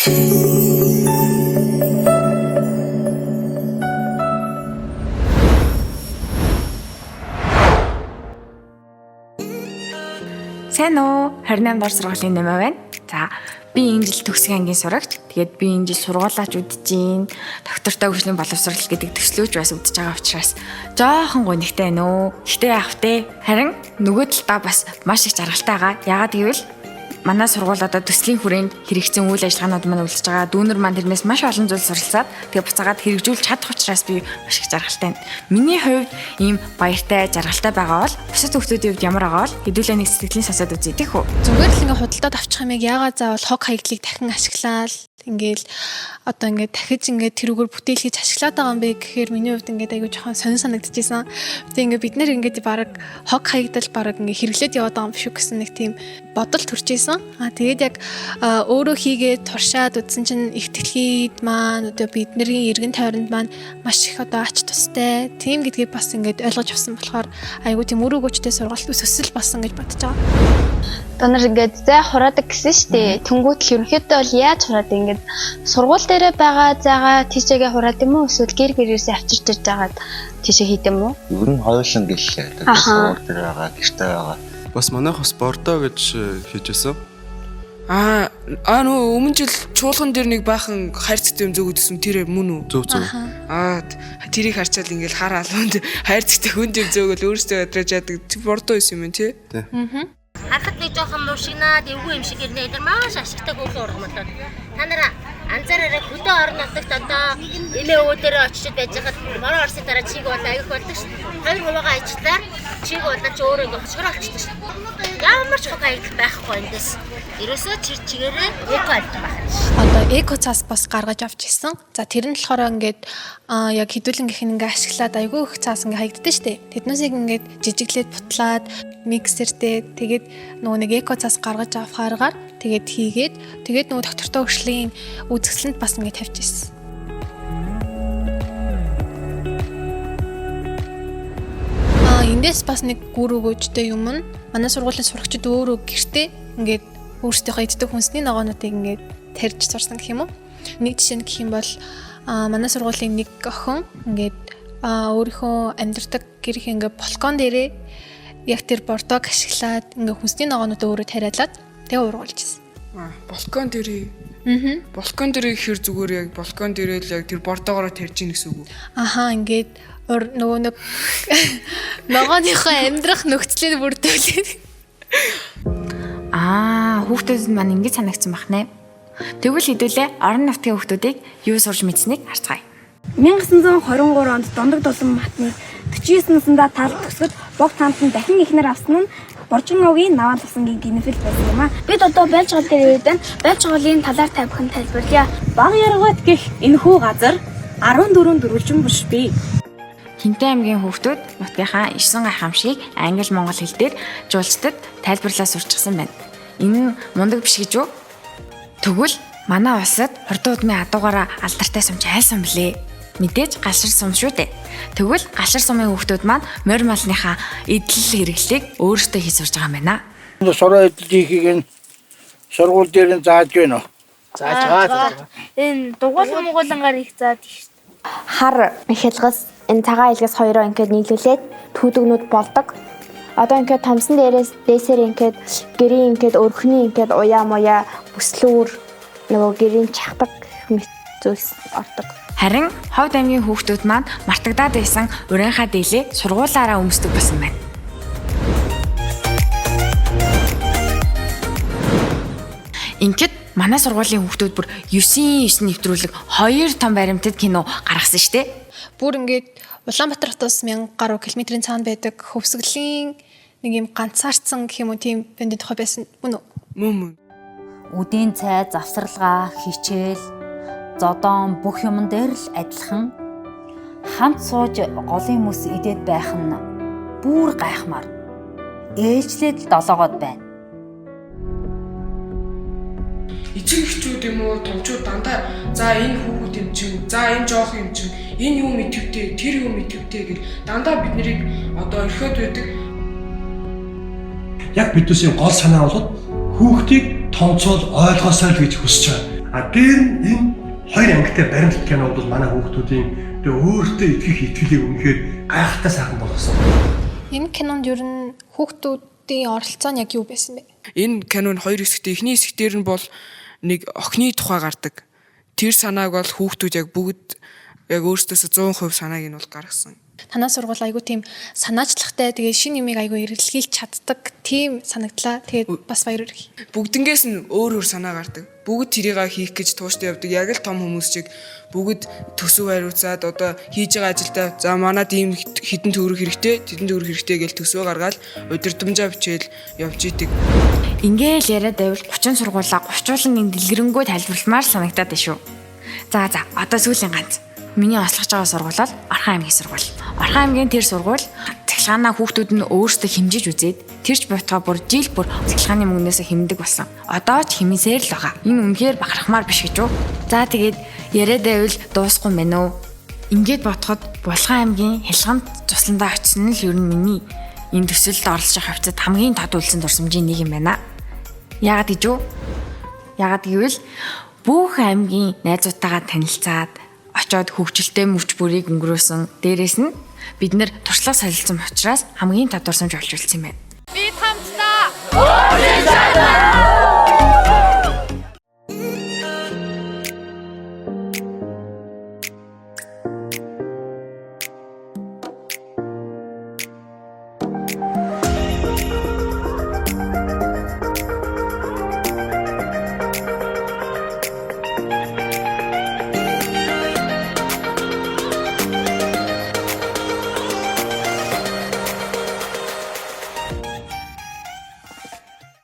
Сайн уу? 28 дугаар сургуулийн нэмээ байна. За, би энэ жил төгсгийн ангийн сурагч. Тэгээд би энэ жил сургуулаач үдэж гин. Доктортой хөгжлийн боловсрол гэдэг төслөөч бас үдэж байгаа учраас жоохон гонигтай байна уу. Гэтэ яах вэ? Харин нөгөө талдаа бас маш их жаргалтай байгаа. Яагаад гэвэл манай сургууль одоо төслийн хүрээнд хэрэгцсэн үйл ажиллагаанууд маань үлдэж байгаа. Дүүнер маань тэрнээс маш олон зүйл суралцаад тэгээ буцаагаад хэрэгжүүлж чадах учраас би маш их жаргалтай байна. Миний хувьд ийм баяртай, жаргалтай байгаа бол бусад хүмүүсийн хувьд ямар байгаа бол хэдүүлээ нэг сэтгэлийн сасаад үзье тийх үү? Зүгээр л ингээ худалдаад авчих юм яг яагаад заавал хог хаягдлыг дахин ашиглаад ингээл одоо ингээ дахиж ингээ тэрүүгээр бүтээл хийж ашиглаад байгаа юм бэ гэхээр миний хувьд ингээ айгүй жоохон сонир санагдчихсан. Тэгээ ингээ бид нэр ингээ баг хог хаягдал баг ингээ хэрэглээд яваад байгаа юм биш үү гэсэн нэг тийм бодол төрж исэн. Тэгээд яг өөрөө хийгээд туршаад үзсэн чинь их дэлхийд маань одоо бидний эргэн тойронд маань маш их одоо ач тустай тийм гэдгийг бас ингээд ойлгож авсан болохоор айгүй тийм өөрөө гүйцэд сургалт өсөл болсон гэж бодож байгаа. Донор ингээд зай хураадаг гэсэн шүү дээ. Тэнгүүтэл ерөнхийдөө бол яаж хураадаг ингээд сургууль дээрээ байгаа зайгаа тийшээгээ хураад юм уу эсвэл гэр гэрээсээ авчирч ирж байгаад тийшээ хийд юм уу? Ер нь хоёулан гэлээ. Сургууль дээр байгаа, гэртээ байгаа. Бас манайх бас бордоо гэж хийжсэн. Нөө өмнө жил чуулган дээр нэг баахан хайрцагтай юм зөөгдсөн тэр мөн үү? Зөв. Тэрийг харчаал ингээл хар алуунд хайрцагтай хүнд юм зөөгөл өөрөөсөө ядраж яадаг бордоо байсан юм тий. Харахад нэг жоохон муушигнаад эвгүй юм шиг ирнэ. Тэр маш ашигтай хөөрхөн ургамлаад. Та нараа анзаараарай хөдөө орон нутагт одоо эмээ өвөө дээр очиж байж хахад мороо орсны дараа чиг болоо аявих болдог шүү. 2% ажиглаар чиг болоо ч өөрөө ингээ хошгороо очдог шүү. Ямар ч хог аягдал байхгүй эндээс. Ерөөсөө чигээрээ эко альт байх. Одоо эко цаас бас гаргаж авч ирсэн. За тэр нь болохоор ингээд яг хэдүүлэн гэх ингээ ашиглаад айгүй их цаас ингээ хаягддаг шүү дээ. Тэднээсийг ингээд жижиглээд бутлаад миксертэй тэгээд нөгөө нэг эко цаас гаргаж авахааргаар тэгээд хийгээд тэгээд нөгөө доктортой хөгжлийн үзэсгэлэнт бас ингээд тавьж ирсэн. Эндээс бас нэг гүр өгөөжтэй юм нь манай сургуулийн сурагчид өөрөө гэртээ ингээд өөрсдийнхөө иддэг хүнсний ногоонуудыг ингээд тарьж сурсан гэх юм уу. Нэг жишээ нь гэх юм бол манай сургуулийн нэг охин ингээд өөрийнхөө амьдардаг гэрийнх ингээд балкон дээрээ яг тэр бордог ашиглаад ингээ хүнсний ногоонуудаа өөрөө тариалаад тэгээ ургуулж ирсэн. Балкон дээрээ. Балкон дээрээ хэр зүгээр яг балкон дээрээ л яг тэр бордоогоор тарьж ийн гэсэн үг үү? Ингээд нөгөө нэг ногооныхоо амьдрах нөхцөлийг бүрдүүлээд. Хүүхдүүд маань ингэж санагдсан байх нэ. Тэгвэл хэдүүлээ орон нутгийн хүүхдүүдийг юу сурж мэдсэнийг харцгаая. 1923 онд Дондог дулаан матны 49 наснда таалт төгсгөд бог таамт нь дахин ихнэр авсан нь Боржинговын Наваан тусангийн гинефил байсан юм а. Бид одоо Байлжгал дээр ирээд Байлж голын талаар тавьхан тайлбарлая. Баг яргат гэх энэ хүү газар 14 дөрвөлжин биш бий. Хинтээ аймгийн хүүхдүүд нутгийнхаа 9 гайхамшигыг англи монгол хэл дээр жуулчдад тайлбарлаа сурчсан байна. Энэ мундаг биш гэж үү? Тэгвэл манай улсад хурдан удмын адуугаараа алдартай сумч айлсан блэ? Мэдээж галшир сум шүү дээ. Тэгвэл галшир сумын хүүхдүүд маань морь малныхаа эдэл хэрэглэлийг өөрсдөө хийж сурж байгаа юм байна. Сураа эдлийг сургууль дээр нь зааж гэнэ үү? Зааж байгаа. Энэ дугуулангаар их заад их. Хар хялгас энэ цагаан илгээс хоёроо ингээд нийлүүлээд түүдгнүүд болдог. Одоо ингээд томсон дээсээр ингээд гэрийн ингээд өрхний ингээд уяа моя бүслүүр нөгөө гэрийн чахдаг зүйлс ордог. Харин Ховд аймгийн хүүхдүүд маань мартагдаад байсан урийнхаа дээлээ сургуулаараа өмсдөг болсон байна. Ингээд манай сургуулийн хүүхдүүд бүр 9 нэвтрүүлэг 2 том баримтад кино гаргасан шүү дээ. Бүр ингээд Улаанбаатар хотоос 1000 гаруй километрийн цаана байдаг хөвсгөлийн нэг юм ганцаарцсан гэх юм уу тийм бэндийн тухай байсан мөн үү? Мөн. Үдийн цай, завсралгаа, хичээл, зодон бүх юмн дээр л адилхан хамт сууж голын мөс идээд байх нь бүр гайхмаар. Ээлжлээд л долоогоод байна. Эцэг эхчүүд юм уу, томчууд дандаа за энэ хүүхэд юм чинь, за энэ жоох юм чинь, энэ юу мэдвэтэй, тэр юу мэдвэтэй гэж дандаа бид нарыг одоо орхиод байдаг. Яг биднээс гол санаа бол хүүхдийг томцоол ойлгоосоо л гэж хүсэж байгаа. дээр нь энэ хоёр ангитай баримт кино бол манай хүүхдүүдийн өөртөө итгэх итгэлийг үнэхээр гайхалтай сайхан болгосон. Энэ кинонд ер нь хүүхдүүдийн оролцоо нь яг юу байсан бэ? Энэ кинон хоёр хэсэгтэй. Эхний хэсгээр нь бол нэг охины тухай гардаг. Тэр санааг бол хүүхдүүд яг бүгд яг өөрсдөөсөө 100% санааг нь бол гаргасан. Танаа сургууль айгу тийм санаачлахтай тэгээ шин нэмийг айгу эргэлхийлж чаддаг тийм санагдлаа. Тэгээд бас баяр хүргэе. Бүгднгээс нь өөр өөр санаа гардаг. Бүгд тэрийг хийх гэж тууштай явдаг. Яг л том хүмүүс шиг бүгд төсөв хариуцаад одоо хийж байгаа ажилдаа за манад ийм хідэн төгрөг хэрэгтэй, тэдэн төгрөг хэрэгтэй гэж төсвөө гаргаад удирдамжаа бичээл явж идэг. Ингээл яриад байвал 30 сургуулаа 30-уулын дэлгэрэнгүй тайлбарламаар санагдаад байна шүү. За одоо сүүлийн ганц. Миний ослогч байгаа сургууль бол Орхон аймгийн сургууль. Орхон аймгийн тэр сургууль цахилгаанаа хүүхдүүд нь өөрсдөө хэмжиж үзээд тэрч байтугай бүр жил бүр цахилгааны мөнгнөөс хэмдэг болсон. Одоо ч хэмээсээр л байгаа. Энэ үнэхээр бахархмаар биш гэж үү? За тэгээд яриад байвал дуусахгүй мэн үү? Ингээд бодоход Булган аймгийн Хялганд тусландаа очсон нь л ер нь миний энэ төсөлд оролцох хавцад хамгийн тод үлсэн дурсамжийн нэг юм байна. Яагаад гэж үү? Яагаад гэвэл бүх аймгийн найзуудтайгаа танилцаад очоод хөгжилтэй мөвч бүрийг өнгөрөөсөн. Дээрээс нь бид нэр туршлага солилцсон учраас хамгийн тодорсон болж олж үлдсэн юм байна. Би хамтдаа